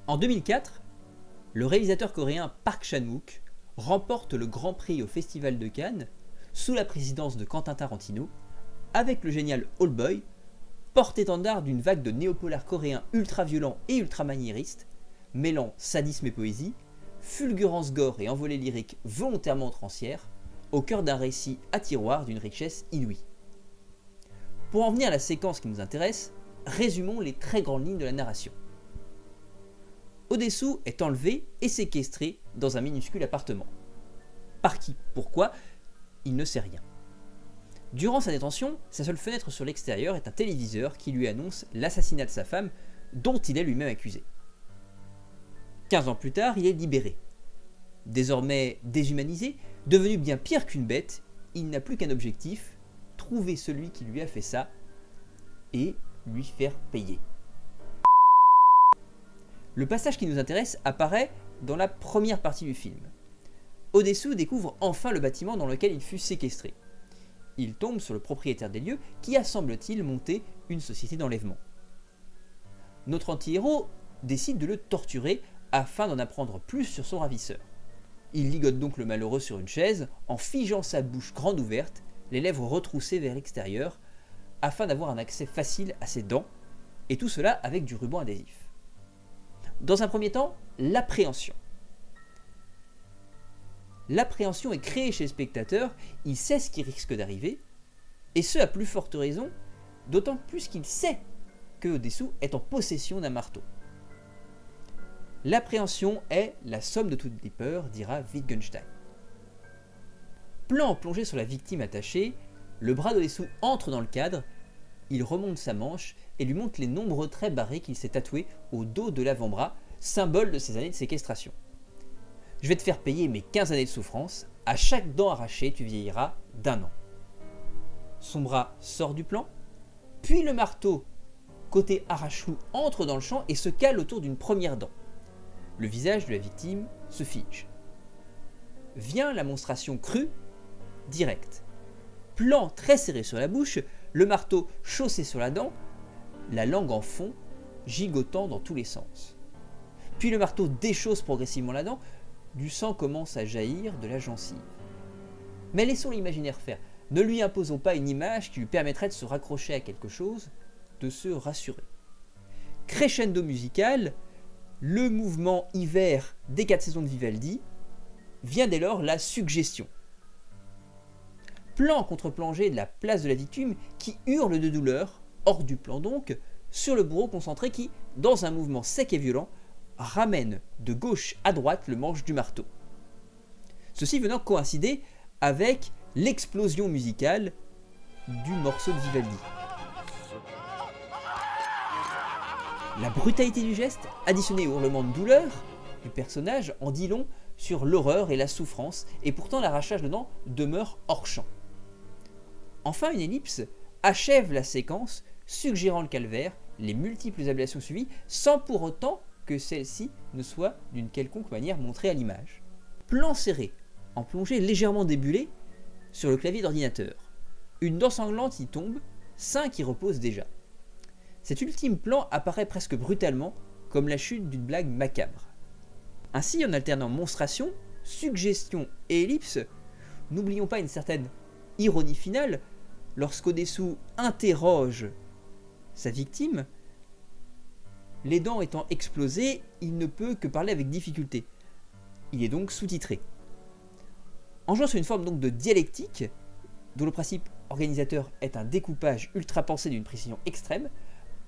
En 2004, le réalisateur coréen Park Chan-wook remporte le Grand Prix au Festival de Cannes sous la présidence de Quentin Tarantino avec le génial Oldboy, porte-étendard d'une vague de néopolars coréens ultra-violents et ultra-maniéristes, mêlant sadisme et poésie, fulgurance gore et envolée lyrique volontairement outrancière, au cœur d'un récit à tiroir d'une richesse inouïe. Pour en venir à la séquence qui nous intéresse, résumons les très grandes lignes de la narration. Oh-dae-soo est enlevé et séquestré dans un minuscule appartement. Par qui? Pourquoi? Il ne sait rien. Durant sa détention, sa seule fenêtre sur l'extérieur est un téléviseur qui lui annonce l'assassinat de sa femme, dont il est lui-même accusé. 15 ans plus tard, il est libéré. Désormais déshumanisé, devenu bien pire qu'une bête, il n'a plus qu'un objectif, trouver celui qui lui a fait ça et lui faire payer. Le passage qui nous intéresse apparaît dans la première partie du film. Oh-dae-soo découvre enfin le bâtiment dans lequel il fut séquestré. Il tombe sur le propriétaire des lieux qui a, semble-t-il, monté une société d'enlèvement. Notre anti-héros décide de le torturer afin d'en apprendre plus sur son ravisseur. Il ligote donc le malheureux sur une chaise en figeant sa bouche grande ouverte, les lèvres retroussées vers l'extérieur, afin d'avoir un accès facile à ses dents, et tout cela avec du ruban adhésif. Dans un premier temps, l'appréhension. L'appréhension est créée chez le spectateur, il sait ce qui risque d'arriver, et ce à plus forte raison, d'autant plus qu'il sait que Oh-dae-soo est en possession d'un marteau. L'appréhension est la somme de toutes les peurs, dira Wittgenstein. Plan plongé sur la victime attachée, le bras d'Oh-dae-soo entre dans le cadre, il remonte sa manche et lui montre les nombreux traits barrés qu'il s'est tatoués au dos de l'avant-bras, symbole de ses années de séquestration. Je vais te faire payer mes 15 années de souffrance, à chaque dent arrachée tu vieilliras d'1 an. Son bras sort du plan, puis le marteau, côté arrache-loup, entre dans le champ et se cale autour d'une première dent. Le visage de la victime se fige. Vient la monstration crue, directe. Plan très serré sur la bouche, le marteau chaussé sur la dent, la langue en fond, gigotant dans tous les sens. Puis le marteau déchausse progressivement la dent, du sang commence à jaillir de la gencive. Mais laissons l'imaginaire faire, ne lui imposons pas une image qui lui permettrait de se raccrocher à quelque chose, de se rassurer. Crescendo musical, le mouvement hiver des 4 saisons de Vivaldi, vient dès lors la suggestion. Plan contre-plongé de la place de la victime qui hurle de douleur, hors du plan donc, sur le bourreau concentré qui, dans un mouvement sec et violent, ramène de gauche à droite le manche du marteau. Ceci venant coïncider avec l'explosion musicale du morceau de Vivaldi. La brutalité du geste, additionnée au hurlement de douleur du personnage, en dit long sur l'horreur et la souffrance, et pourtant l'arrachage de dents demeure hors champ. Enfin, une ellipse achève la séquence, suggérant le calvaire, les multiples ablations suivies, sans pour autant que celle-ci ne soit d'une quelconque manière montrée à l'image. Plan serré, en plongée légèrement débulée, sur le clavier d'ordinateur. Une dent sanglante y tombe, 5 y reposent déjà. Cet ultime plan apparaît presque brutalement, comme la chute d'une blague macabre. Ainsi, en alternant monstration, suggestion et ellipse, n'oublions pas une certaine ironie finale, lorsqu'O-dae-soo interroge sa victime, les dents étant explosées, il ne peut que parler avec difficulté. Il est donc sous-titré. En jouant sur une forme donc de dialectique, dont le principe organisateur est un découpage ultra pensé d'une précision extrême,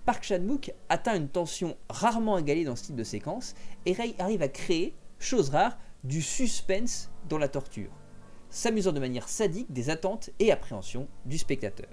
Park Chan-wook atteint une tension rarement égalée dans ce type de séquence et arrive à créer, chose rare, du suspense dans la torture, s'amusant de manière sadique des attentes et appréhensions du spectateur.